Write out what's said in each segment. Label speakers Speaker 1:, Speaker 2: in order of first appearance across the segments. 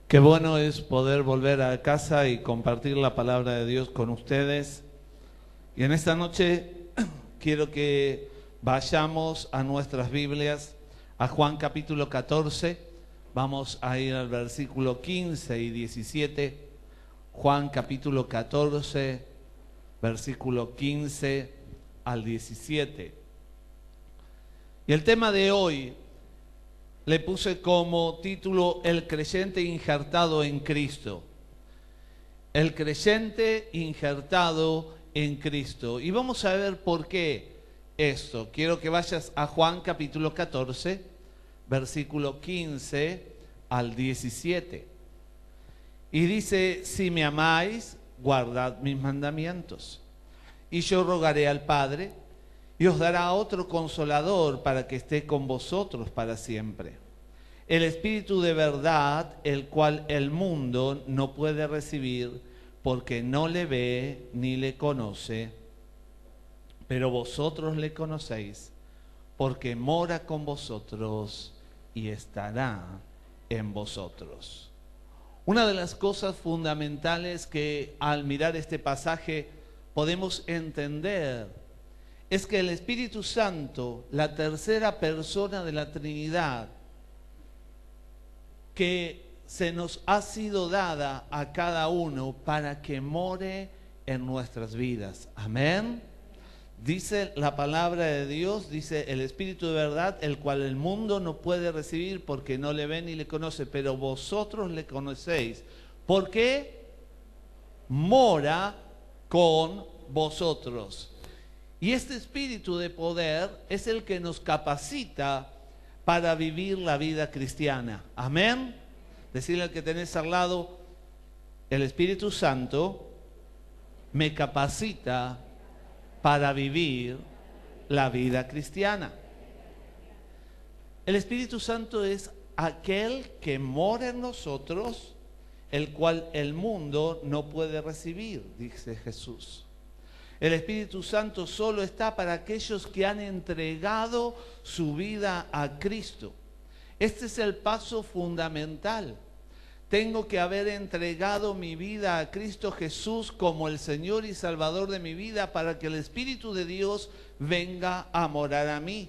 Speaker 1: Qué bueno es poder volver a casa y compartir la palabra de Dios con ustedes. Y en esta noche quiero que vayamos a nuestras Biblias, a Juan capítulo 14. Vamos a ir al versículo 15 y 17. Juan capítulo 14, versículo 15 al 17. Y el tema de hoy le puse como título El creyente injertado en Cristo. El creyente injertado en Cristo. Y vamos a ver por qué esto. Quiero que vayas a Juan capítulo 14, versículo 15 al 17. Y dice: si me amáis, guardad mis mandamientos. Y yo rogaré al Padre, y os dará otro consolador para que esté con vosotros para siempre. El Espíritu de verdad, el cual el mundo no puede recibir, porque no le ve ni le conoce. Pero vosotros le conocéis, porque mora con vosotros y estará en vosotros. Una de las cosas fundamentales que al mirar este pasaje podemos entender es que el Espíritu Santo, la tercera persona de la Trinidad, que se nos ha sido dada a cada uno para que more en nuestras vidas. Amén. Dice la palabra de Dios, dice el Espíritu de verdad, el cual el mundo no puede recibir porque no le ve ni le conoce, pero vosotros le conocéis, porque mora con vosotros. Y este espíritu de poder es el que nos capacita para vivir la vida cristiana. Amén. Decirle al que tenés al lado: el Espíritu Santo me capacita para vivir la vida cristiana. El Espíritu Santo es aquel que mora en nosotros, el cual el mundo no puede recibir, dice Jesús. El Espíritu Santo solo está para aquellos que han entregado su vida a Cristo. Este es el paso fundamental. Tengo que haber entregado mi vida a Cristo Jesús como el Señor y Salvador de mi vida para que el Espíritu de Dios venga a morar a mí.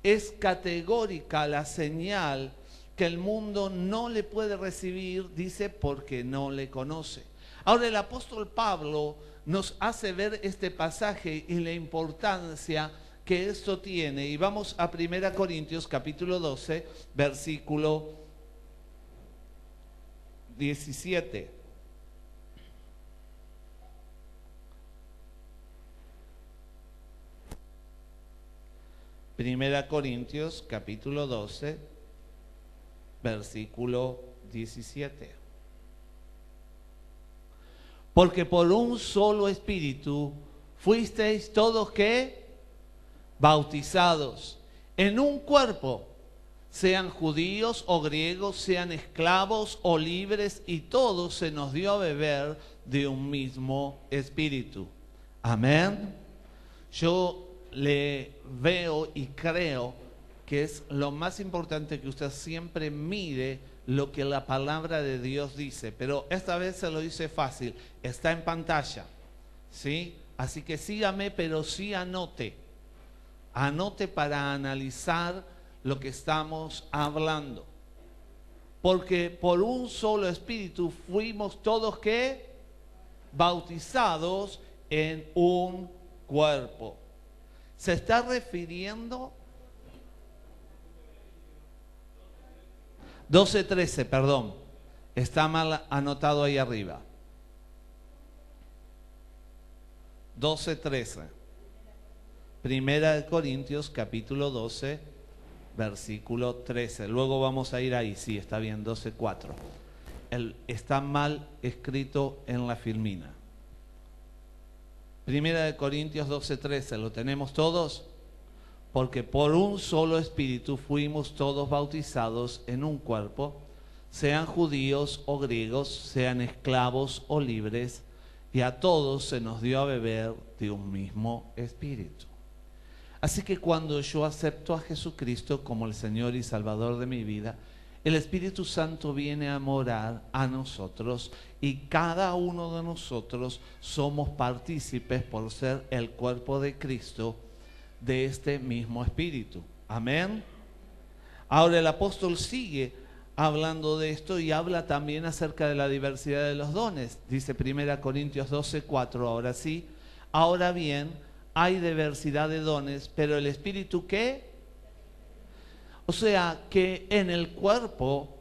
Speaker 1: Es categórica la señal que el mundo no le puede recibir, dice, porque no le conoce. Ahora el apóstol Pablo nos hace ver este pasaje y la importancia que esto tiene. Y vamos a 1 Corintios capítulo 12, versículo 17. Primera Corintios capítulo 12, versículo 17. Porque por un solo espíritu fuisteis todos ¿qué? Bautizados en un cuerpo, sean judíos o griegos, sean esclavos o libres, y todos se nos dio a beber de un mismo espíritu. Amén. Yo le veo y creo que es lo más importante que usted siempre mire lo que la palabra de Dios dice, pero esta vez se lo dice fácil, está en pantalla, ¿sí? Así que sígame, pero sí anote para analizar lo que estamos hablando. Porque por un solo espíritu fuimos todos ¿qué? Bautizados en un cuerpo. Se está refiriendo 12:13, perdón, está mal anotado ahí arriba. 12:13. Primera de Corintios, capítulo 12, versículo 13. Luego vamos a ir ahí, sí, está bien, 12:4. Está mal escrito en la filmina. Primera de Corintios 12:13, ¿lo tenemos todos? Porque por un solo espíritu fuimos todos bautizados en un cuerpo, sean judíos o griegos, sean esclavos o libres, y a todos se nos dio a beber de un mismo espíritu. Así que cuando yo acepto a Jesucristo como el Señor y Salvador de mi vida, el Espíritu Santo viene a morar a nosotros y cada uno de nosotros somos partícipes por ser el cuerpo de Cristo de este mismo Espíritu. Amén. Ahora el apóstol sigue hablando de esto y habla también acerca de la diversidad de los dones. Dice 1 Corintios 12:4, ahora sí. Ahora bien, hay diversidad de dones, pero el Espíritu ¿qué? O sea, que en el cuerpo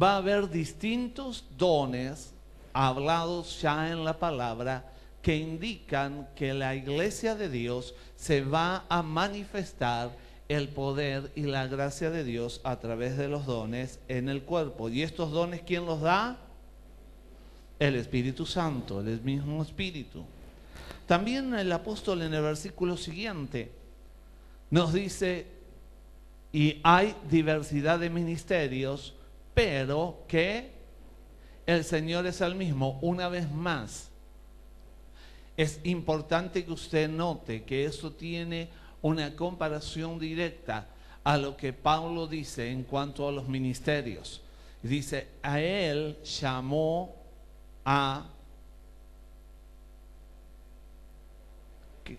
Speaker 1: va a haber distintos dones hablados ya en la palabra que indican que la iglesia de Dios se va a manifestar el poder y la gracia de Dios a través de los dones en el cuerpo. ¿Y estos dones quién los da? El Espíritu Santo, el mismo Espíritu. También el apóstol en el versículo siguiente nos dice, y hay diversidad de ministerios, pero que el Señor es el mismo. Una vez más, es importante que usted note que eso tiene una comparación directa a lo que Pablo dice en cuanto a los ministerios. Dice, a él llamó a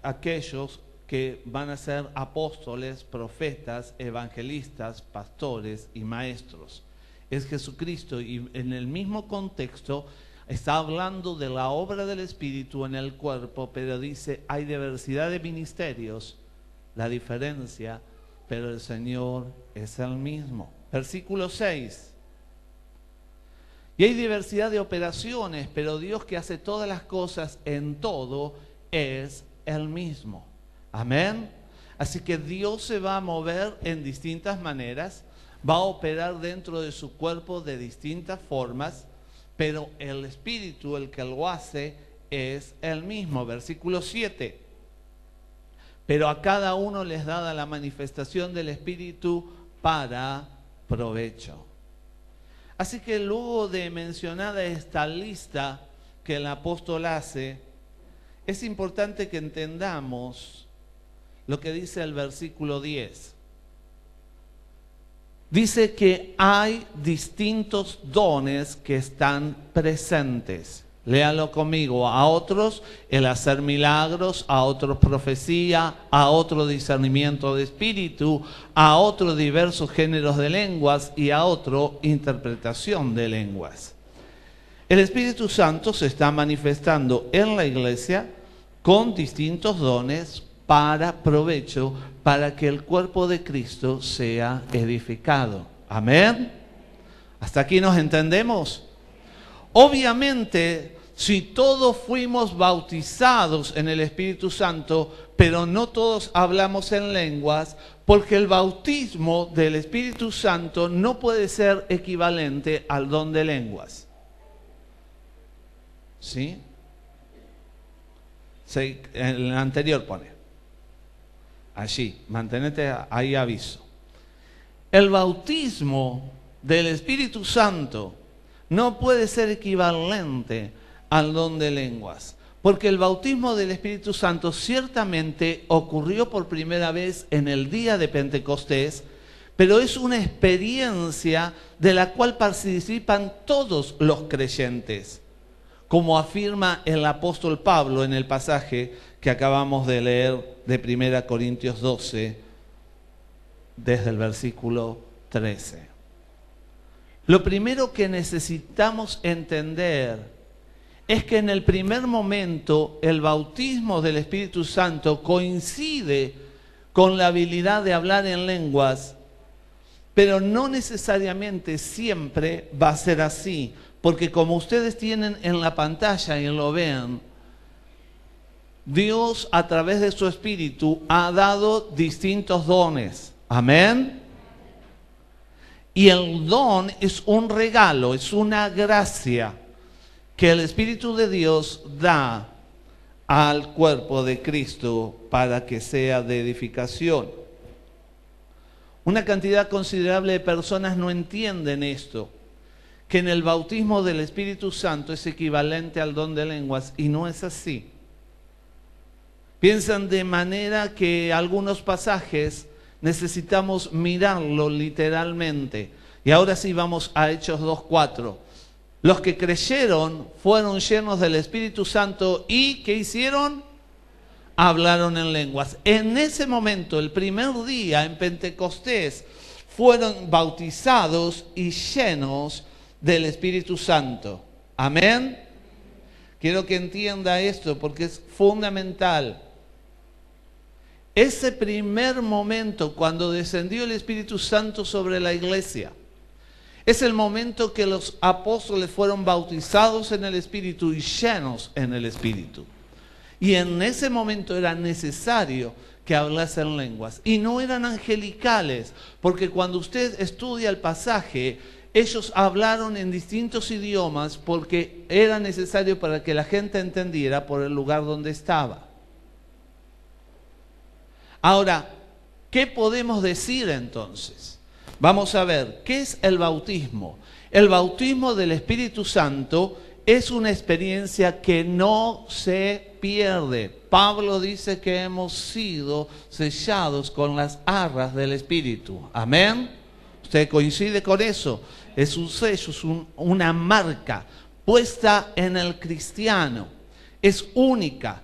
Speaker 1: aquellos que van a ser apóstoles, profetas, evangelistas, pastores y maestros. Es Jesucristo, y en el mismo contexto está hablando de la obra del Espíritu en el cuerpo, pero dice, hay diversidad de ministerios, la diferencia, pero el Señor es el mismo. Versículo 6. Y hay diversidad de operaciones, pero Dios que hace todas las cosas en todo es el mismo. Amén. Así que Dios se va a mover en distintas maneras, va a operar dentro de su cuerpo de distintas formas, pero el Espíritu, el que lo hace, es el mismo. Versículo 7. Pero a cada uno les dada la manifestación del Espíritu para provecho. Así que luego de mencionada esta lista que el apóstol hace, es importante que entendamos lo que dice el versículo 10. Dice que hay distintos dones que están presentes. Léalo conmigo. A otros el hacer milagros, a otros profecía, a otro discernimiento de espíritu, a otros diversos géneros de lenguas y a otro interpretación de lenguas. El Espíritu Santo se está manifestando en la iglesia con distintos dones para provecho, para que el cuerpo de Cristo sea edificado. Amén. ¿Hasta aquí nos entendemos? Obviamente, si todos fuimos bautizados en el Espíritu Santo, pero no todos hablamos en lenguas, porque el bautismo del Espíritu Santo no puede ser equivalente al don de lenguas. ¿Sí? En el anterior pone. Allí, mantenete ahí aviso. El bautismo del Espíritu Santo no puede ser equivalente al don de lenguas, porque el bautismo del Espíritu Santo ciertamente ocurrió por primera vez en el día de Pentecostés, pero es una experiencia de la cual participan todos los creyentes, como afirma el apóstol Pablo en el pasaje que acabamos de leer de 1 Corintios 12, desde el versículo 13. Lo primero que necesitamos entender es que en el primer momento el bautismo del Espíritu Santo coincide con la habilidad de hablar en lenguas, pero no necesariamente siempre va a ser así, porque como ustedes tienen en la pantalla y lo vean, Dios a través de su Espíritu ha dado distintos dones. Amén. Y el don es un regalo, es una gracia que el Espíritu de Dios da al cuerpo de Cristo para que sea de edificación. Una cantidad considerable de personas no entienden esto, que en el bautismo del Espíritu Santo es equivalente al don de lenguas, y no es así. Piensan de manera que algunos pasajes necesitamos mirarlo literalmente. Y ahora sí vamos a Hechos 2:4. Los que creyeron fueron llenos del Espíritu Santo y ¿qué hicieron? Hablaron en lenguas. En ese momento, el primer día en Pentecostés, fueron bautizados y llenos del Espíritu Santo. Amén. Quiero que entienda esto porque es fundamental. Ese primer momento cuando descendió el Espíritu Santo sobre la iglesia, es el momento que los apóstoles fueron bautizados en el Espíritu y llenos en el Espíritu. Y en ese momento era necesario que hablasen lenguas. Y no eran angelicales, porque cuando usted estudia el pasaje, ellos hablaron en distintos idiomas porque era necesario para que la gente entendiera por el lugar donde estaba. Ahora, ¿qué podemos decir entonces? Vamos a ver, ¿qué es el bautismo? El bautismo del Espíritu Santo es una experiencia que no se pierde. Pablo dice que hemos sido sellados con las arras del Espíritu. Amén. ¿Usted coincide con eso? Es un sello, es una marca puesta en el cristiano. Es única.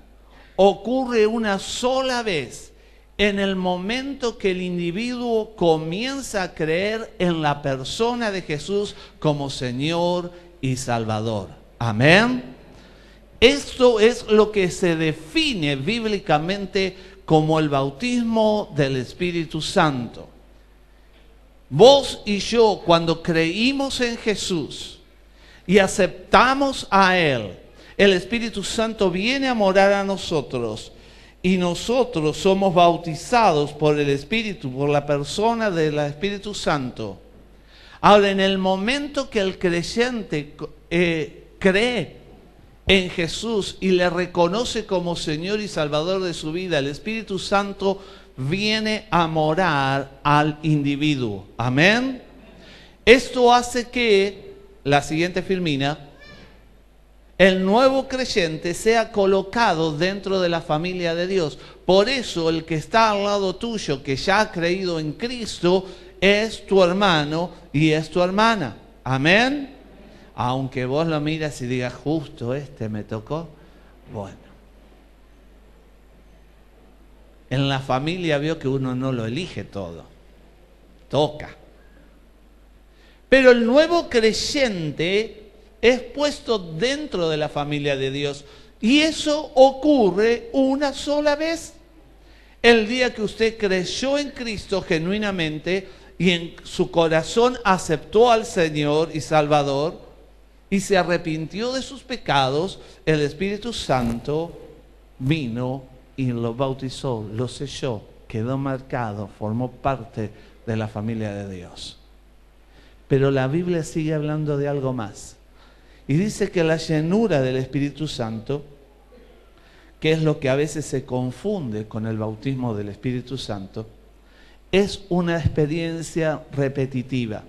Speaker 1: Ocurre una sola vez. En el momento que el individuo comienza a creer en la persona de Jesús como Señor y Salvador. Amén. Esto es lo que se define bíblicamente como el bautismo del Espíritu Santo. Vos y yo, cuando creímos en Jesús y aceptamos a Él, el Espíritu Santo viene a morar a nosotros. Y nosotros somos bautizados por el Espíritu, por la persona del Espíritu Santo. Ahora, en el momento que el creyente cree en Jesús y le reconoce como Señor y Salvador de su vida, el Espíritu Santo viene a morar al individuo. Amén. Esto hace que, la siguiente filmina, el nuevo creyente sea colocado dentro de la familia de Dios. Por eso el que está al lado tuyo, que ya ha creído en Cristo, es tu hermano y es tu hermana. Amén. Aunque vos lo miras y digas, justo este me tocó. Bueno. En la familia veo que uno no lo elige todo. Toca. Pero el nuevo creyente es puesto dentro de la familia de Dios. Y eso ocurre una sola vez. El día que usted creyó en Cristo genuinamente y en su corazón aceptó al Señor y Salvador y se arrepintió de sus pecados, el Espíritu Santo vino y lo bautizó, lo selló, quedó marcado, formó parte de la familia de Dios. Pero la Biblia sigue hablando de algo más. Y dice que la llenura del Espíritu Santo, que es lo que a veces se confunde con el bautismo del Espíritu Santo, es una experiencia repetitiva.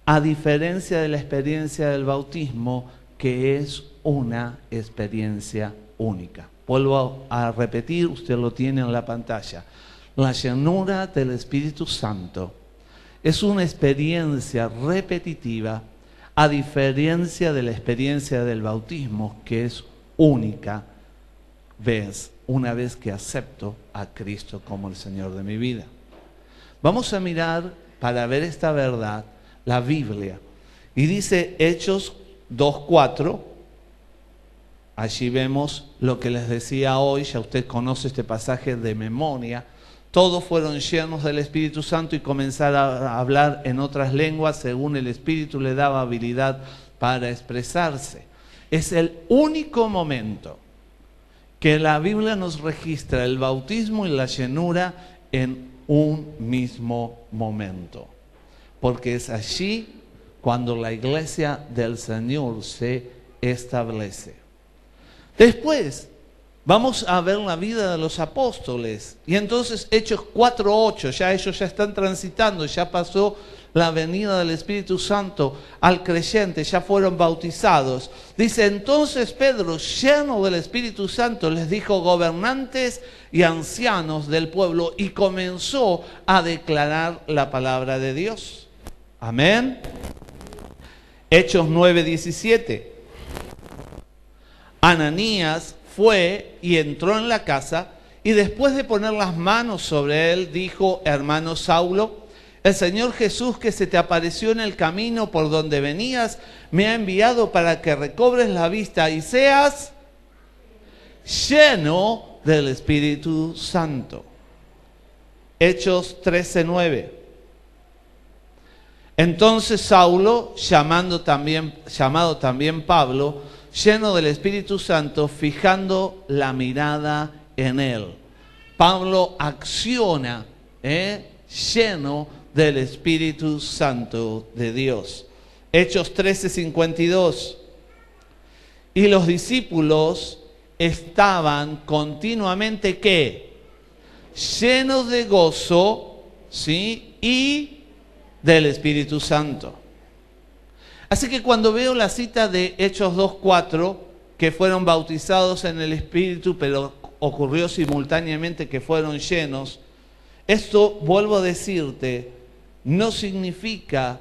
Speaker 1: A diferencia de la experiencia del bautismo, que es una experiencia única. Vuelvo a repetir, usted lo tiene en la pantalla. La llenura del Espíritu Santo es una experiencia repetitiva, a diferencia de la experiencia del bautismo, que es única vez, una vez que acepto a Cristo como el Señor de mi vida. Vamos a mirar, para ver esta verdad, la Biblia. Y dice Hechos 2:4, allí vemos lo que les decía hoy, ya usted conoce este pasaje de memoria. Todos fueron llenos del Espíritu Santo y comenzaron a hablar en otras lenguas según el Espíritu le daba habilidad para expresarse. Es el único momento que la Biblia nos registra el bautismo y la llenura en un mismo momento. Porque es allí cuando la iglesia del Señor se establece. Después vamos a ver la vida de los apóstoles. Y entonces Hechos 4:8, ya ellos ya están transitando, ya pasó la venida del Espíritu Santo al creyente, ya fueron bautizados. Dice, entonces Pedro, lleno del Espíritu Santo, les dijo, gobernantes y ancianos del pueblo, y comenzó a declarar la palabra de Dios. Amén. Hechos 9:17. Ananías fue y entró en la casa y después de poner las manos sobre él, dijo: hermano Saulo, el Señor Jesús que se te apareció en el camino por donde venías, me ha enviado para que recobres la vista y seas lleno del Espíritu Santo. Hechos 13:9. Entonces Saulo, llamado también Pablo, lleno del Espíritu Santo, fijando la mirada en él. Pablo acciona, lleno del Espíritu Santo de Dios. Hechos 13:52. Y los discípulos estaban continuamente, ¿qué? Llenos de gozo, ¿sí? Y del Espíritu Santo. Así que cuando veo la cita de Hechos 2:4, que fueron bautizados en el Espíritu, pero ocurrió simultáneamente que fueron llenos, esto, vuelvo a decirte, no significa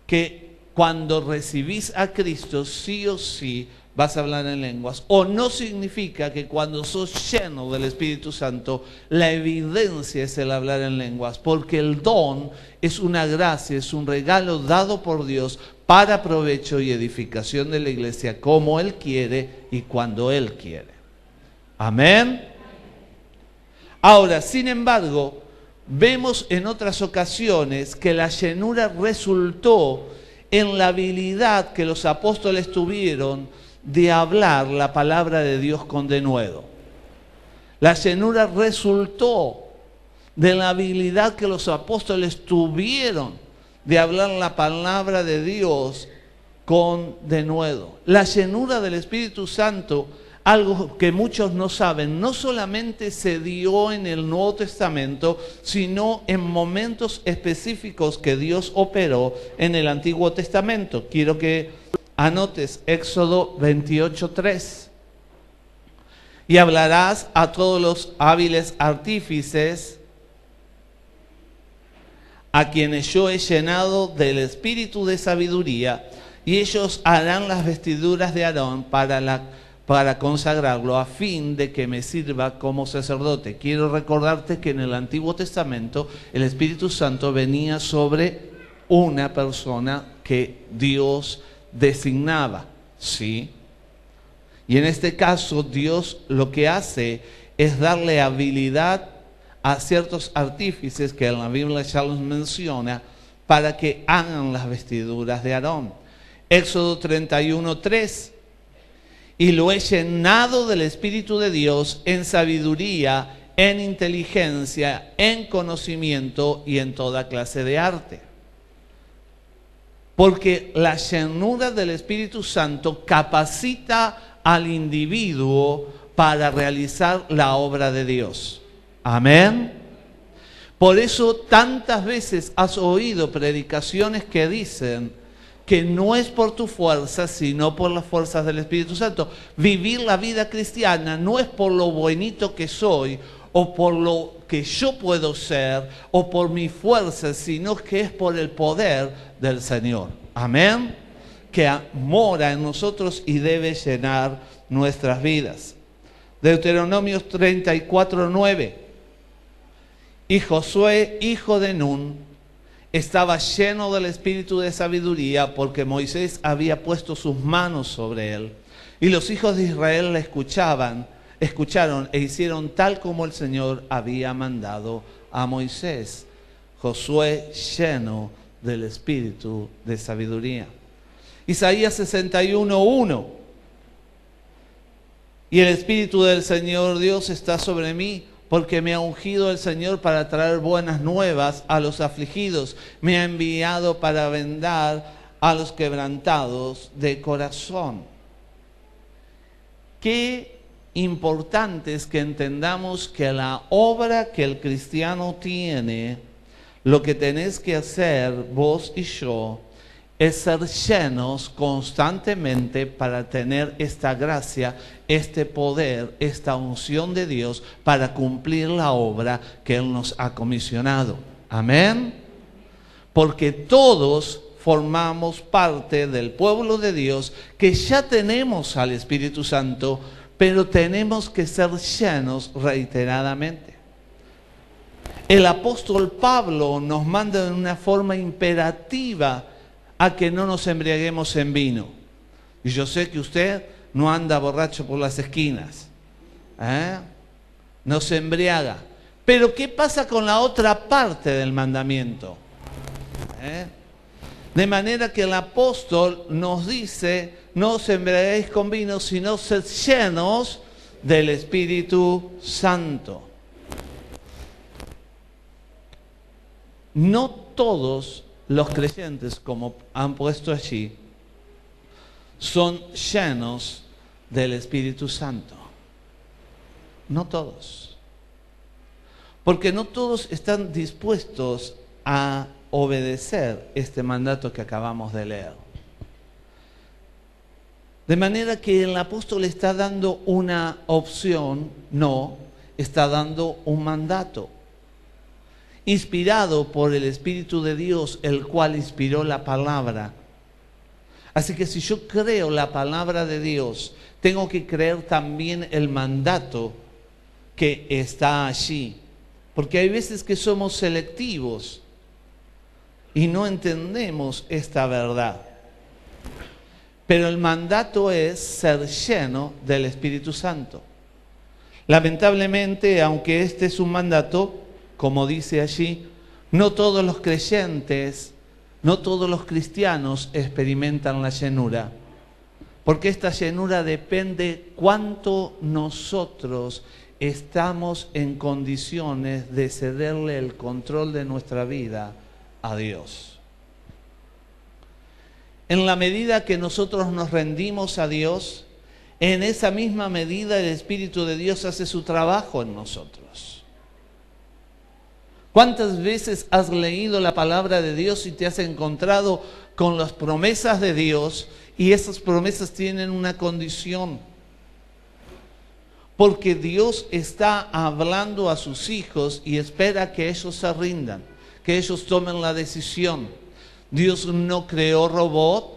Speaker 1: que cuando recibís a Cristo sí o sí vas a hablar en lenguas, o no significa que cuando sos lleno del Espíritu Santo la evidencia es el hablar en lenguas, porque el don es una gracia, es un regalo dado por Dios para provecho y edificación de la iglesia, como Él quiere y cuando Él quiere. Amén. Ahora, sin embargo, vemos en otras ocasiones que la llenura resultó en la habilidad que los apóstoles tuvieron de hablar la palabra de Dios con denuedo. La llenura resultó de la habilidad que los apóstoles tuvieron de hablar la palabra de Dios con denuedo. La llenura del Espíritu Santo, algo que muchos no saben, no solamente se dio en el Nuevo Testamento, sino en momentos específicos que Dios operó en el Antiguo Testamento. Quiero que anotes Éxodo 28:3. Y hablarás a todos los hábiles artífices, a quienes yo he llenado del espíritu de sabiduría, y ellos harán las vestiduras de Aarón para consagrarlo, a fin de que me sirva como sacerdote. Quiero recordarte que en el Antiguo Testamento el Espíritu Santo venía sobre una persona que Dios designaba, ¿sí? Y en este caso Dios lo que hace es darle habilidad a ciertos artífices que en la Biblia ya los menciona para que hagan las vestiduras de Aarón. Éxodo 31:3. Y lo he llenado del Espíritu de Dios en sabiduría, en inteligencia, en conocimiento y en toda clase de arte. Porque la llenura del Espíritu Santo capacita al individuo para realizar la obra de Dios. Amén. Por eso tantas veces has oído predicaciones que dicen que no es por tu fuerza, sino por las fuerzas del Espíritu Santo. Vivir la vida cristiana no es por lo buenito que soy, o por lo que yo puedo ser, o por mi fuerza, sino que es por el poder del Señor. Amén. Que mora en nosotros y debe llenar nuestras vidas. Deuteronomio 34:9. Y Josué, hijo de Nun, estaba lleno del espíritu de sabiduría, porque Moisés había puesto sus manos sobre él. Y los hijos de Israel le escucharon e hicieron tal como el Señor había mandado a Moisés. Josué lleno del espíritu de sabiduría. Isaías 61:1. Y el Espíritu del Señor Dios está sobre mí, porque me ha ungido el Señor para traer buenas nuevas a los afligidos. Me ha enviado para vendar a los quebrantados de corazón. Qué importante es que entendamos que la obra que el cristiano tiene, lo que tenés que hacer vos y yo, es ser llenos constantemente para tener esta gracia, este poder, esta unción de Dios para cumplir la obra que Él nos ha comisionado. Amén. porque todos formamos parte del pueblo de Dios, que ya tenemos al Espíritu Santo, pero tenemos que ser llenos reiteradamente. El apóstol Pablo nos manda de una forma imperativa a que no nos embriaguemos en vino. Y yo sé que usted no anda borracho por las esquinas, no se embriaga. Pero ¿qué pasa con la otra parte del mandamiento? De manera que el apóstol nos dice, no os embriaguéis con vino, sino sed llenos del Espíritu Santo. No todos los creyentes, como han puesto allí, son llenos del Espíritu Santo. No todos. Porque no todos están dispuestos a obedecer este mandato que acabamos de leer. De manera que el apóstol está dando una opción, no, está dando un mandato, inspirado por el Espíritu de Dios, el cual inspiró la palabra. Así que si yo creo la palabra de Dios, tengo que creer también el mandato que está allí. Porque hay veces que somos selectivos y no entendemos esta verdad. Pero el mandato es ser lleno del Espíritu Santo. Lamentablemente, aunque este es un mandato, como dice allí, no todos los creyentes, no todos los cristianos experimentan la llenura. Porque esta llenura depende cuánto nosotros estamos en condiciones de cederle el control de nuestra vida a Dios. En la medida que nosotros nos rendimos a Dios, en esa misma medida el Espíritu de Dios hace su trabajo en nosotros. ¿Cuántas veces has leído la palabra de Dios y te has encontrado con las promesas de Dios y esas promesas tienen una condición? Porque Dios está hablando a sus hijos y espera que ellos se rindan, que ellos tomen la decisión. Dios no creó robot,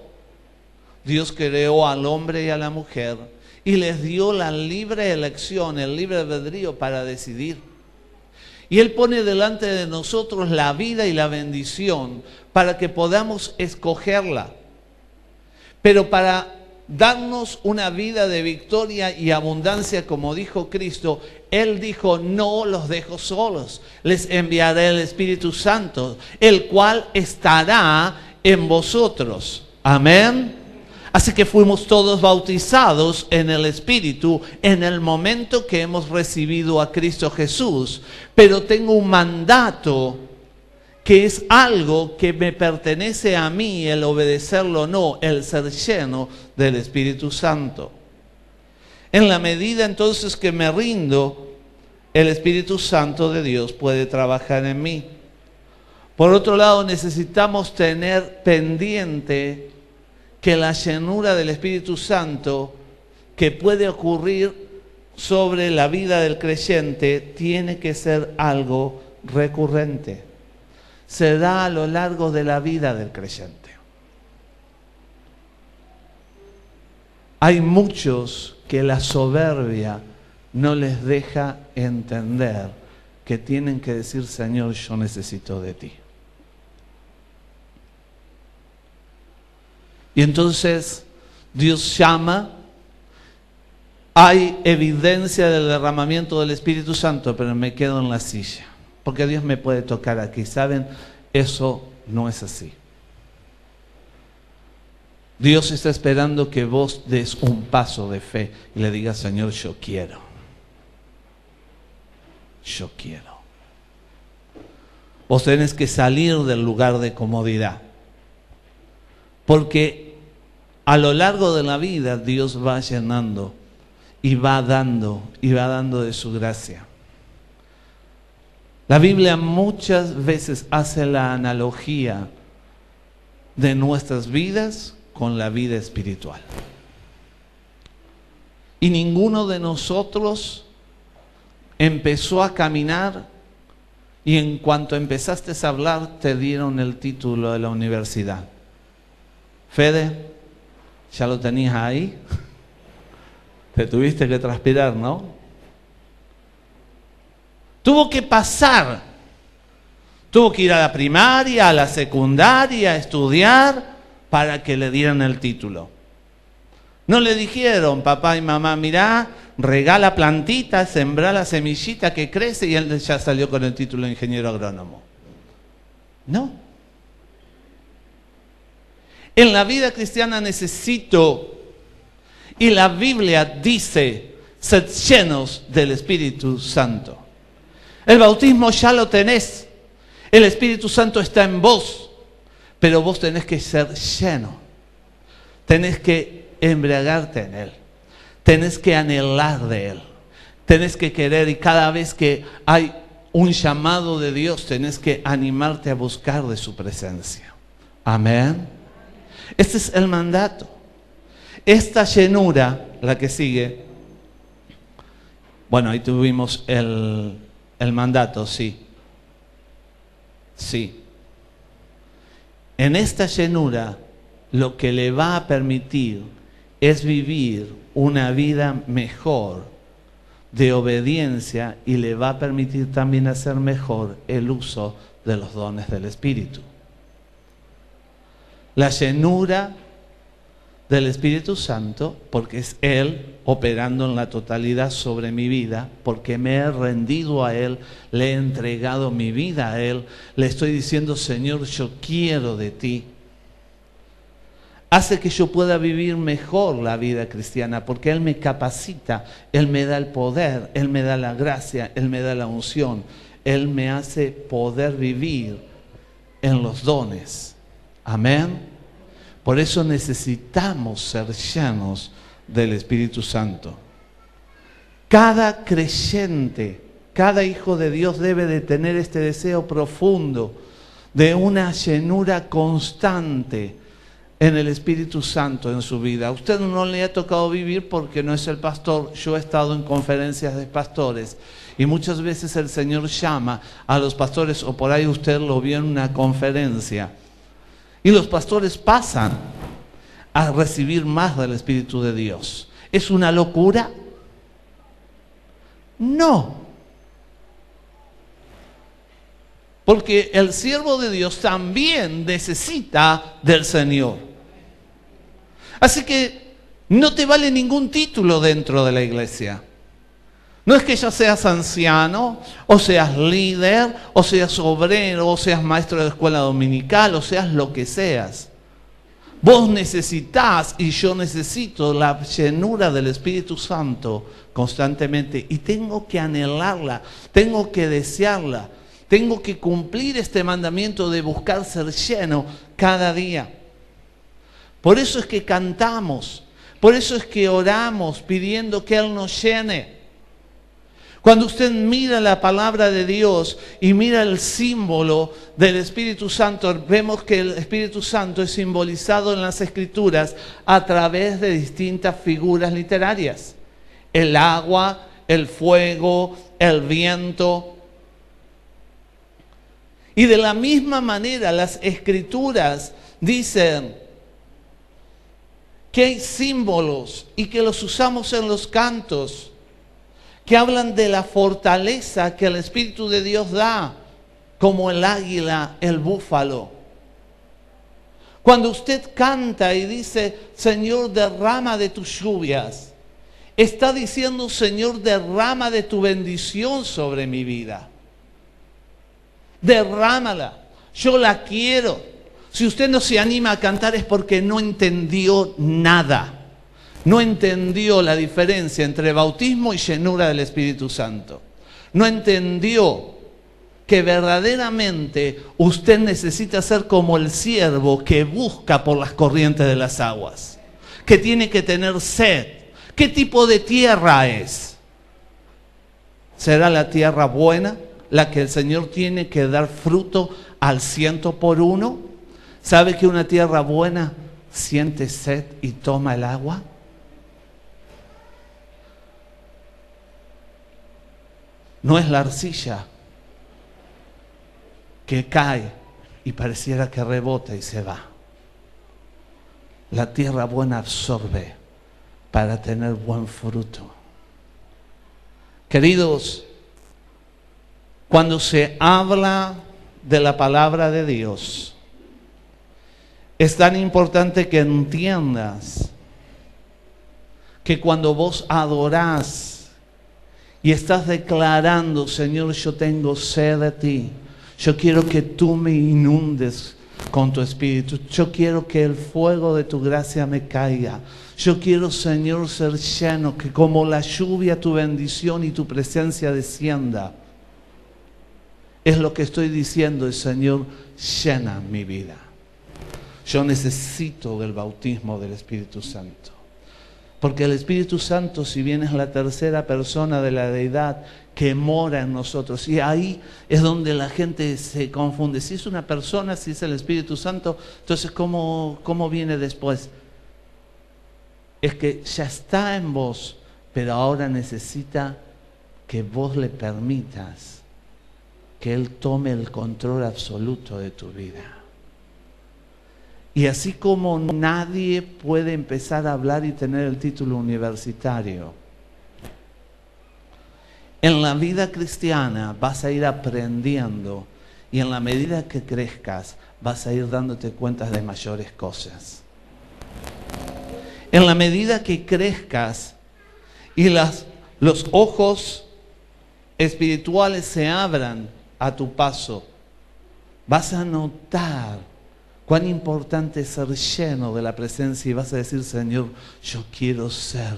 Speaker 1: Dios creó al hombre y a la mujer y les dio la libre elección, el libre albedrío para decidir. Y Él pone delante de nosotros la vida y la bendición para que podamos escogerla. Pero para darnos una vida de victoria y abundancia, como dijo Cristo, Él dijo, no los dejo solos, les enviaré el Espíritu Santo, el cual estará en vosotros. Amén. Así que fuimos todos bautizados en el Espíritu en el momento que hemos recibido a Cristo Jesús. Pero tengo un mandato que es algo que me pertenece a mí, el obedecerlo o no, el ser lleno del Espíritu Santo. En la medida entonces que me rindo, el Espíritu Santo de Dios puede trabajar en mí. Por otro lado, necesitamos tener pendiente que la llenura del Espíritu Santo que puede ocurrir sobre la vida del creyente tiene que ser algo recurrente. Se da a lo largo de la vida del creyente. Hay muchos que la soberbia no les deja entender que tienen que decir, Señor, yo necesito de ti. Y entonces Dios llama, hay evidencia del derramamiento del Espíritu Santo, pero me quedo en la silla. Porque Dios me puede tocar aquí. ¿Saben? Eso no es así. Dios está esperando que vos des un paso de fe y le digas, Señor, yo quiero. Yo quiero. Vos tenés que salir del lugar de comodidad. Porque a lo largo de la vida Dios va llenando y va dando de su gracia. La Biblia muchas veces hace la analogía de nuestras vidas con la vida espiritual. Y ninguno de nosotros empezó a caminar y en cuanto empezaste a hablar te dieron el título de la universidad. Fede, ¿ya lo tenías ahí? Te tuviste que transpirar, ¿no? Tuvo que pasar. Tuvo que ir a la primaria, a la secundaria, a estudiar para que le dieran el título. No le dijeron, papá y mamá, mirá, regala plantita, sembrá la semillita que crece y él ya salió con el título de ingeniero agrónomo. No. En la vida cristiana necesito, y la Biblia dice, sed llenos del Espíritu Santo. El bautismo ya lo tenés. El Espíritu Santo está en vos. Pero vos tenés que ser lleno. Tenés que embriagarte en Él. Tenés que anhelar de Él. Tenés que querer, y cada vez que hay un llamado de Dios, tenés que animarte a buscar de su presencia. Amén. Este es el mandato. Esta llenura, la que sigue, bueno, ahí tuvimos el mandato, sí. Sí. En esta llenura, lo que le va a permitir es vivir una vida mejor de obediencia, y le va a permitir también hacer mejor el uso de los dones del Espíritu. La llenura del Espíritu Santo, porque es Él operando en la totalidad sobre mi vida, porque me he rendido a Él, le he entregado mi vida a Él, le estoy diciendo, Señor, yo quiero de ti. Hace que yo pueda vivir mejor la vida cristiana, porque Él me capacita, Él me da el poder, Él me da la gracia, Él me da la unción, Él me hace poder vivir en los dones. Amén. Por eso necesitamos ser llenos del Espíritu Santo. Cada creyente, cada hijo de Dios debe de tener este deseo profundo de una llenura constante en el Espíritu Santo en su vida. A usted no le ha tocado vivir porque no es el pastor. Yo he estado en conferencias de pastores y muchas veces el Señor llama a los pastores, o por ahí usted lo vio en una conferencia, y los pastores pasan a recibir más del Espíritu de Dios. ¿Es una locura? No. Porque el siervo de Dios también necesita del Señor. Así que no te vale ningún título dentro de la iglesia. No es que ya seas anciano, o seas líder, o seas obrero, o seas maestro de escuela dominical, o seas lo que seas. Vos necesitás, y yo necesito, la llenura del Espíritu Santo constantemente. Y tengo que anhelarla, tengo que desearla, tengo que cumplir este mandamiento de buscar ser lleno cada día. Por eso es que cantamos, por eso es que oramos pidiendo que Él nos llene. Cuando usted mira la palabra de Dios y mira el símbolo del Espíritu Santo, vemos que el Espíritu Santo es simbolizado en las Escrituras a través de distintas figuras literarias. El agua, el fuego, el viento. Y de la misma manera las Escrituras dicen que hay símbolos y que los usamos en los cantos, que hablan de la fortaleza que el Espíritu de Dios da, como el águila, el búfalo. Cuando usted canta y dice, Señor, derrama de tus lluvias, está diciendo, Señor, derrama de tu bendición sobre mi vida. Derrámala, yo la quiero. Si usted no se anima a cantar es porque no entendió nada. No entendió la diferencia entre bautismo y llenura del Espíritu Santo. No entendió que verdaderamente usted necesita ser como el siervo que busca por las corrientes de las aguas, que tiene que tener sed. ¿Qué tipo de tierra es? ¿Será la tierra buena, la que el Señor tiene que dar fruto al 100%? ¿Sabe que una tierra buena siente sed y toma el agua? No es la arcilla, que cae y pareciera que rebota y se va. La tierra buena absorbe para tener buen fruto. Queridos, cuando se habla de la palabra de Dios, es tan importante que entiendas que cuando vos adorás y estás declarando, Señor, yo tengo sed de ti, yo quiero que tú me inundes con tu espíritu, yo quiero que el fuego de tu gracia me caiga, yo quiero, Señor, ser lleno, que como la lluvia tu bendición y tu presencia descienda. Es lo que estoy diciendo, el Señor, llena mi vida. Yo necesito del bautismo del Espíritu Santo. Porque el Espíritu Santo, si bien es la tercera persona de la deidad que mora en nosotros, y ahí es donde la gente se confunde. Si es una persona, si es el Espíritu Santo, entonces ¿cómo viene después? Es que ya está en vos, pero ahora necesita que vos le permitas que Él tome el control absoluto de tu vida. Y así como nadie puede empezar a hablar y tener el título universitario, en la vida cristiana vas a ir aprendiendo y en la medida que crezcas vas a ir dándote cuenta de mayores cosas. En la medida que crezcas y los ojos espirituales se abran a tu paso, vas a notar cuán importante es ser lleno de la presencia y vas a decir, Señor, yo quiero ser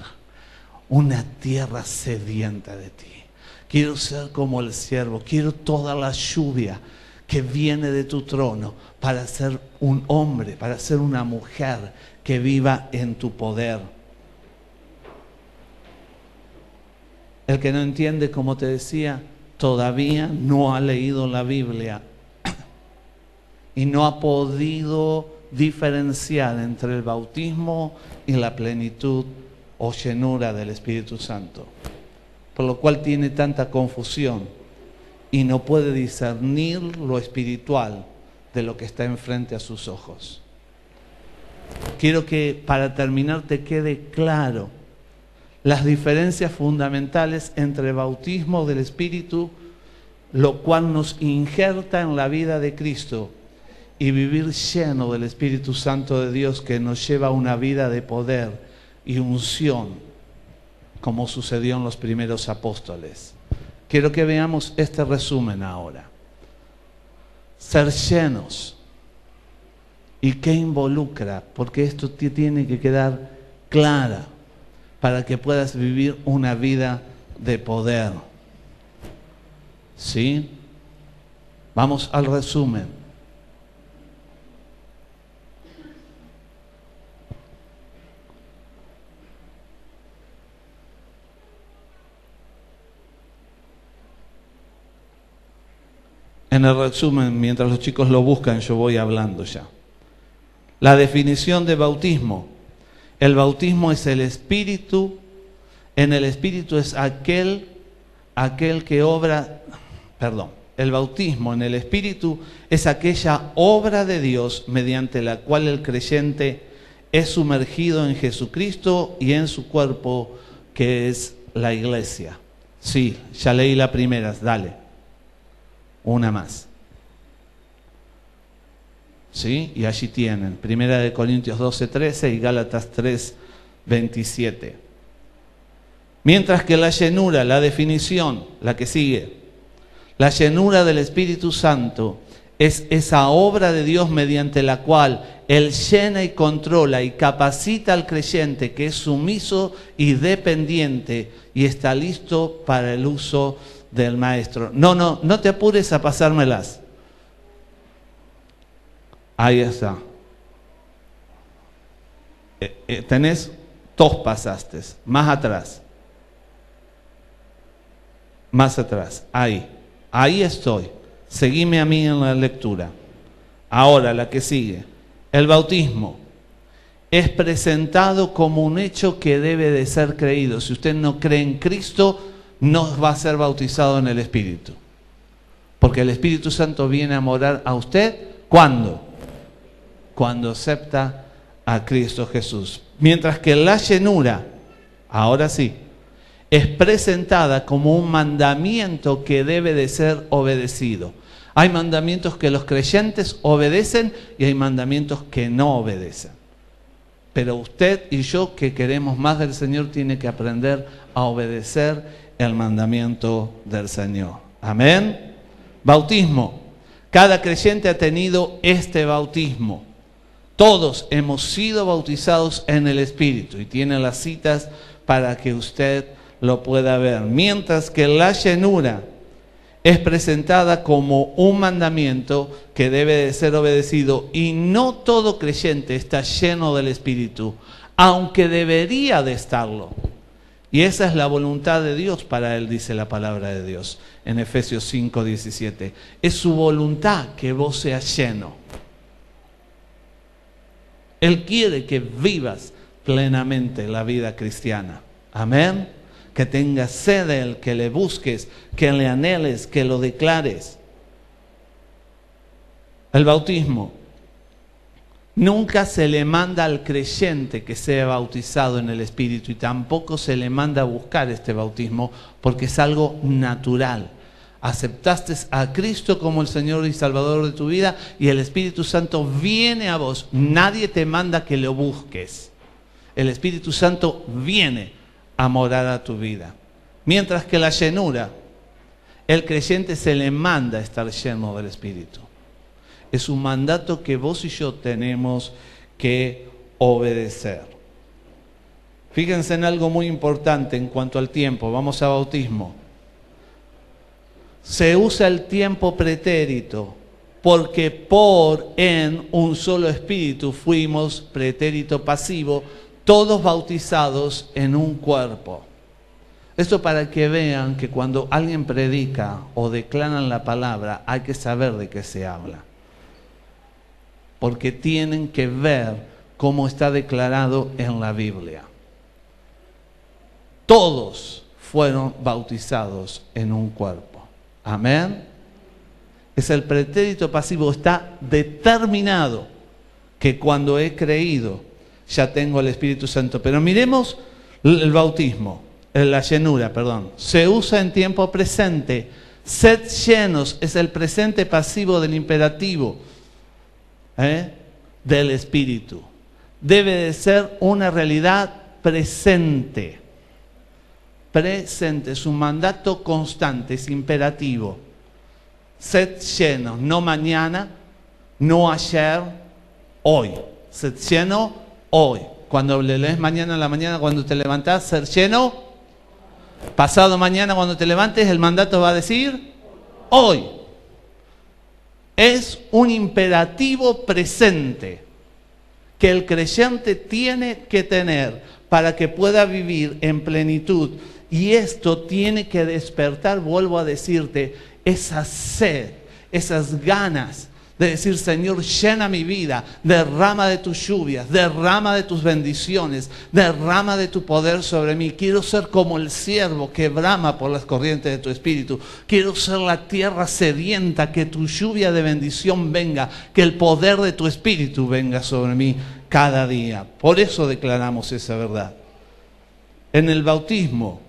Speaker 1: una tierra sedienta de ti. Quiero ser como el siervo, quiero toda la lluvia que viene de tu trono para ser un hombre, para ser una mujer que viva en tu poder. El que no entiende, como te decía, todavía no ha leído la Biblia y no ha podido diferenciar entre el bautismo y la plenitud o llenura del Espíritu Santo, por lo cual tiene tanta confusión y no puede discernir lo espiritual de lo que está enfrente a sus ojos. Quiero que para terminar te quede claro las diferencias fundamentales entre el bautismo del Espíritu, lo cual nos injerta en la vida de Cristo, y vivir lleno del Espíritu Santo de Dios, que nos lleva a una vida de poder y unción, como sucedió en los primeros apóstoles. Quiero que veamos este resumen ahora. Ser llenos. ¿Y qué involucra? Porque esto te tiene que quedar clara para que puedas vivir una vida de poder. ¿Sí? Vamos al resumen. En el resumen, mientras los chicos lo buscan, yo voy hablando ya. La definición de bautismo. El bautismo es el Espíritu. En el Espíritu es aquel que obra, el bautismo en el Espíritu es aquella obra de Dios mediante la cual el creyente es sumergido en Jesucristo y en su cuerpo, que es la iglesia. Sí, ya leí la primera, dale. Una más. ¿Sí? Y allí tienen, 1 Corintios 12:13 y Gálatas 3:27. Mientras que la llenura, la definición, la que sigue, la llenura del Espíritu Santo es esa obra de Dios mediante la cual Él llena y controla y capacita al creyente, que es sumiso y dependiente y está listo para el uso del Maestro. No te apures a pasármelas. Ahí está. Tenés 2 pasaste. Más atrás. Más atrás. Ahí estoy. Seguime a mí en la lectura. Ahora la que sigue. El bautismo es presentado como un hecho que debe de ser creído. Si usted no cree en Cristo, no va a ser bautizado en el Espíritu. Porque el Espíritu Santo viene a morar a usted, ¿cuándo? Cuando acepta a Cristo Jesús. Mientras que la llenura, ahora sí, es presentada como un mandamiento que debe de ser obedecido. Hay mandamientos que los creyentes obedecen y hay mandamientos que no obedecen. Pero usted y yo, que queremos más del Señor, tiene que aprender a obedecer el mandamiento del Señor. Amén. Bautismo. Cada creyente ha tenido este bautismo. Todos hemos sido bautizados en el Espíritu y tiene las citas para que usted lo pueda ver. Mientras que la llenura es presentada como un mandamiento que debe de ser obedecido, y no todo creyente está lleno del Espíritu, aunque debería de estarlo. Y esa es la voluntad de Dios para él, dice la palabra de Dios en Efesios 5:17. Es su voluntad que vos seas lleno. Él quiere que vivas plenamente la vida cristiana. Amén. Que tengas sed de Él, que le busques, que le anheles, que lo declares. El bautismo. Nunca se le manda al creyente que sea bautizado en el Espíritu, y tampoco se le manda a buscar este bautismo, porque es algo natural. Aceptaste a Cristo como el Señor y Salvador de tu vida, y el Espíritu Santo viene a vos. Nadie te manda que lo busques. El Espíritu Santo viene a morar a tu vida. Mientras que la llenura, el creyente se le manda a estar lleno del Espíritu. Es un mandato que vos y yo tenemos que obedecer. Fíjense en algo muy importante en cuanto al tiempo. Vamos a bautismo. Se usa el tiempo pretérito, porque en un solo espíritu fuimos, pretérito pasivo, todos bautizados en un cuerpo. Esto para que vean que cuando alguien predica o declaran la palabra, hay que saber de qué se habla. Porque tienen que ver cómo está declarado en la Biblia. Todos fueron bautizados en un cuerpo. Amén. Es el pretérito pasivo, está determinado que cuando he creído ya tengo el Espíritu Santo. Pero miremos el bautismo, la llenura, perdón. Se usa en tiempo presente. Sed llenos es el presente pasivo del imperativo del Espíritu. Debe de ser una realidad presente. Presente, es un mandato constante, es imperativo. Sed llenos, no mañana, no ayer, hoy. Sed lleno hoy. Cuando le lees mañana en la mañana, cuando te levantás, ser lleno. Pasado mañana, cuando te levantes, el mandato va a decir hoy. Es un imperativo presente que el creyente tiene que tener para que pueda vivir en plenitud. Y esto tiene que despertar, vuelvo a decirte, esa sed, esas ganas de decir: Señor, llena mi vida, derrama de tus lluvias, derrama de tus bendiciones, derrama de tu poder sobre mí. Quiero ser como el ciervo que brama por las corrientes de tu espíritu. Quiero ser la tierra sedienta, que tu lluvia de bendición venga, que el poder de tu espíritu venga sobre mí cada día. Por eso declaramos esa verdad. En el bautismo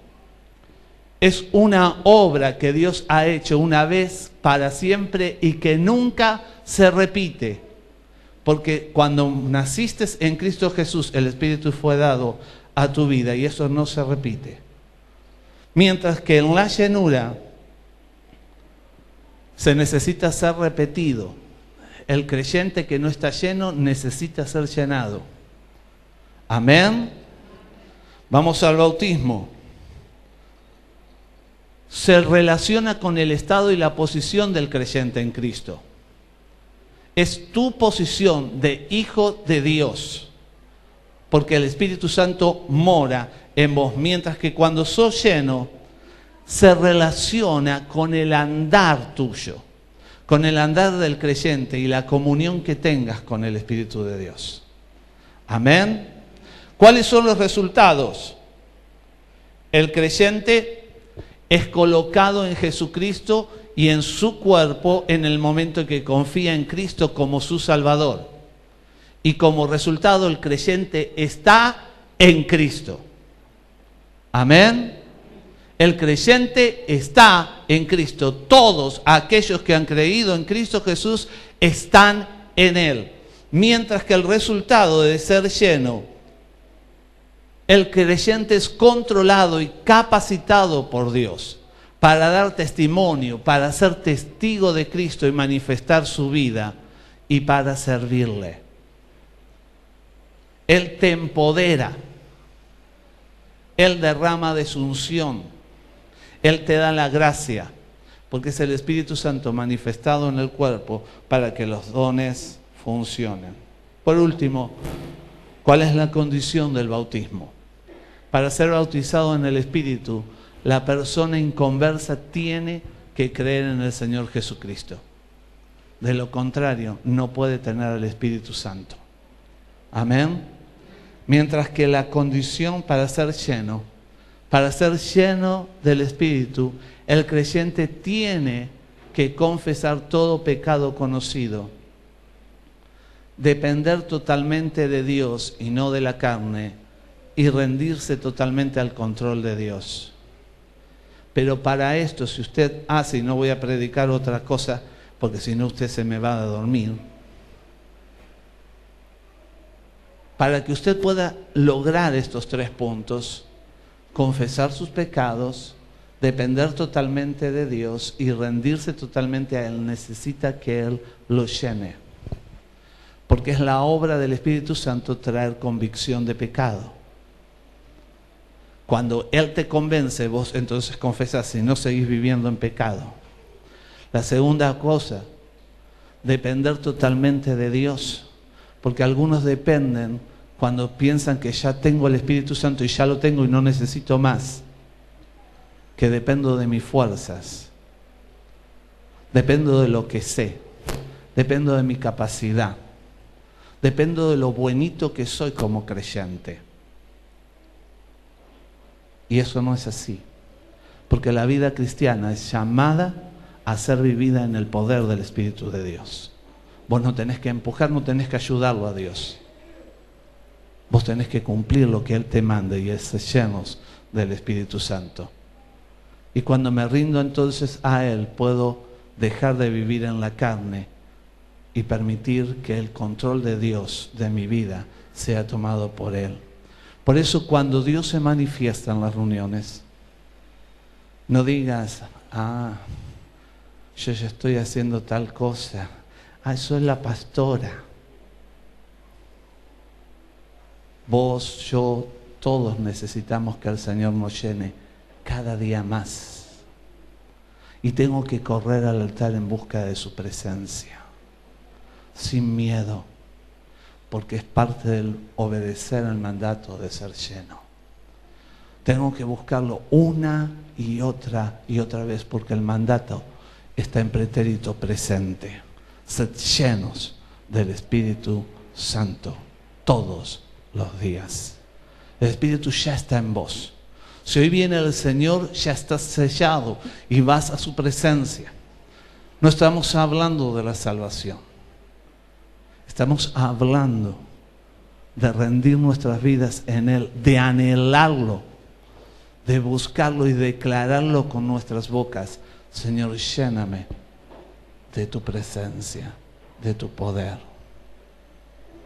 Speaker 1: es una obra que Dios ha hecho una vez para siempre y que nunca se repite. Porque cuando naciste en Cristo Jesús, el Espíritu fue dado a tu vida y eso no se repite. Mientras que en la llenura se necesita ser repetido. El creyente que no está lleno necesita ser llenado. Amén. Vamos al bautismo. Se relaciona con el estado y la posición del creyente en Cristo. Es tu posición de hijo de Dios, porque el Espíritu Santo mora en vos, mientras que cuando sos lleno, se relaciona con el andar tuyo, con el andar del creyente y la comunión que tengas con el Espíritu de Dios. Amén. ¿Cuáles son los resultados? El creyente es colocado en Jesucristo y en su cuerpo en el momento que confía en Cristo como su Salvador. Y como resultado el creyente está en Cristo. Amén. El creyente está en Cristo. Todos aquellos que han creído en Cristo Jesús están en Él. Mientras que el resultado de ser lleno, el creyente es controlado y capacitado por Dios para dar testimonio, para ser testigo de Cristo y manifestar su vida y para servirle. Él te empodera, Él derrama de su unción, Él te da la gracia, porque es el Espíritu Santo manifestado en el cuerpo para que los dones funcionen. Por último, ¿cuál es la condición del bautismo? Para ser bautizado en el Espíritu, la persona inconversa tiene que creer en el Señor Jesucristo. De lo contrario, no puede tener el Espíritu Santo. Amén. Mientras que la condición para ser lleno del Espíritu, el creyente tiene que confesar todo pecado conocido, depender totalmente de Dios y no de la carne, y rendirse totalmente al control de Dios. Pero para esto, si usted hace, y no voy a predicar otra cosa, porque si no usted se me va a dormir, para que usted pueda lograr estos 3 puntos, confesar sus pecados, depender totalmente de Dios y rendirse totalmente a Él, necesita que Él lo llene. Porque es la obra del Espíritu Santo traer convicción de pecado. Cuando Él te convence, vos entonces confesás y no seguís viviendo en pecado. La segunda cosa, depender totalmente de Dios. Porque algunos dependen cuando piensan que ya tengo el Espíritu Santo y ya lo tengo y no necesito más. Que dependo de mis fuerzas. Dependo de lo que sé. Dependo de mi capacidad. Dependo de lo buenito que soy como creyente. Y eso no es así. Porque la vida cristiana es llamada a ser vivida en el poder del Espíritu de Dios. Vos no tenés que empujar, no tenés que ayudarlo a Dios. Vos tenés que cumplir lo que Él te mande y es ser llenos del Espíritu Santo. Y cuando me rindo entonces a Él, puedo dejar de vivir en la carne y permitir que el control de Dios de mi vida sea tomado por Él. Por eso cuando Dios se manifiesta en las reuniones, no digas, yo ya estoy haciendo tal cosa. Eso es la pastora. Vos, yo, todos necesitamos que el Señor nos llene cada día más. Y tengo que correr al altar en busca de su presencia, sin miedo, porque es parte del obedecer al mandato de ser lleno. Tengo que buscarlo una y otra vez, porque el mandato está en pretérito presente. Sed llenos del Espíritu Santo todos los días. El Espíritu ya está en vos. Si hoy viene el Señor, ya estás sellado y vas a su presencia. No estamos hablando de la salvación. Estamos hablando de rendir nuestras vidas en Él, de anhelarlo, de buscarlo y declararlo con nuestras bocas. Señor, lléname de tu presencia, de tu poder.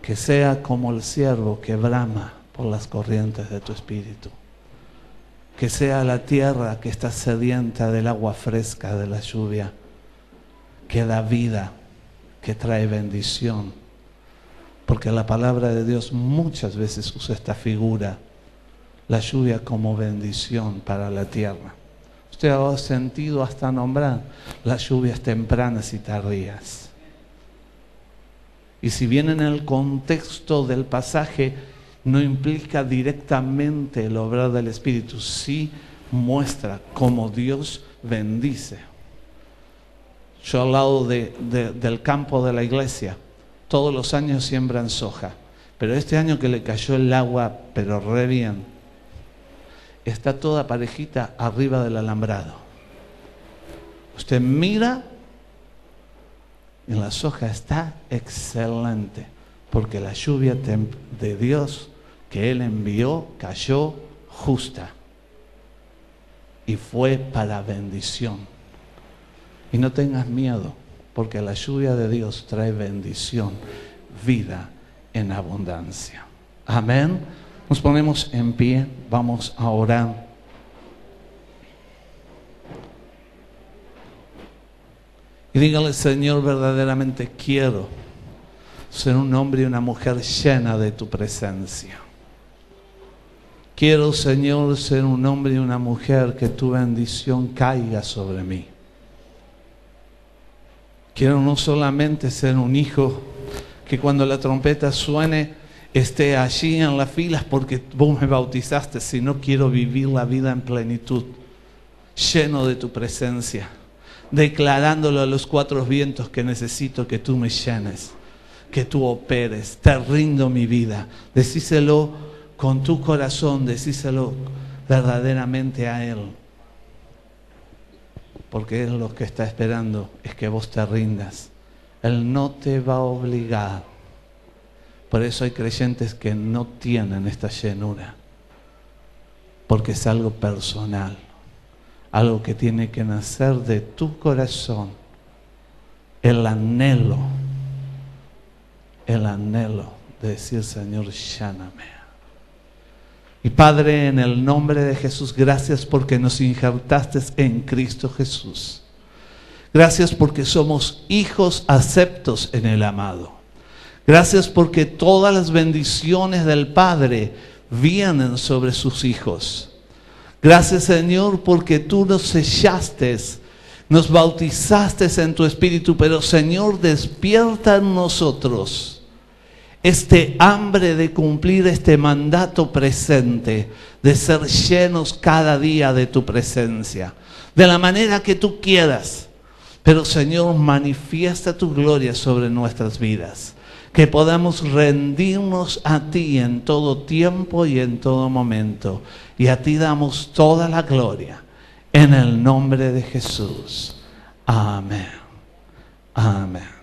Speaker 1: Que sea como el ciervo que brama por las corrientes de tu espíritu. Que sea la tierra que está sedienta del agua fresca de la lluvia, que da vida, que trae bendición. Porque la palabra de Dios muchas veces usa esta figura, la lluvia como bendición para la tierra. Usted ha sentido hasta nombrar las lluvias tempranas y tardías. Y si bien en el contexto del pasaje no implica directamente el obrar del Espíritu, sí muestra cómo Dios bendice. Yo al lado del campo de la iglesia, todos los años siembran soja, pero este año que le cayó el agua, pero re bien, está toda parejita arriba del alambrado. Usted mira y la soja está excelente, porque la lluvia de Dios que Él envió cayó justa y fue para bendición. Y no tengas miedo, porque la lluvia de Dios trae bendición, vida en abundancia. Amén. Nos ponemos en pie, vamos a orar. Y dígale: Señor, verdaderamente quiero ser un hombre y una mujer llena de tu presencia. Quiero, Señor, ser un hombre y una mujer que tu bendición caiga sobre mí. Quiero no solamente ser un hijo que cuando la trompeta suene esté allí en las filas porque vos me bautizaste, sino quiero vivir la vida en plenitud, lleno de tu presencia, declarándolo a los cuatro vientos que necesito que tú me llenes, que tú operes. Te rindo mi vida. Decíselo con tu corazón, decíselo verdaderamente a Él, porque Él lo que está esperando es que vos te rindas. Él no te va a obligar. Por eso hay creyentes que no tienen esta llenura, porque es algo personal, algo que tiene que nacer de tu corazón, el anhelo de decir: Señor, lléname. Y Padre, en el nombre de Jesús, gracias porque nos injertaste en Cristo Jesús. Gracias porque somos hijos aceptos en el amado. Gracias porque todas las bendiciones del Padre vienen sobre sus hijos. Gracias, Señor, porque tú nos sellaste, nos bautizaste en tu Espíritu, pero, Señor, despierta en nosotros este hambre de cumplir este mandato presente, de ser llenos cada día de tu presencia, de la manera que tú quieras. Pero, Señor, manifiesta tu gloria sobre nuestras vidas, que podamos rendirnos a ti en todo tiempo y en todo momento, y a ti damos toda la gloria, en el nombre de Jesús. Amén. Amén.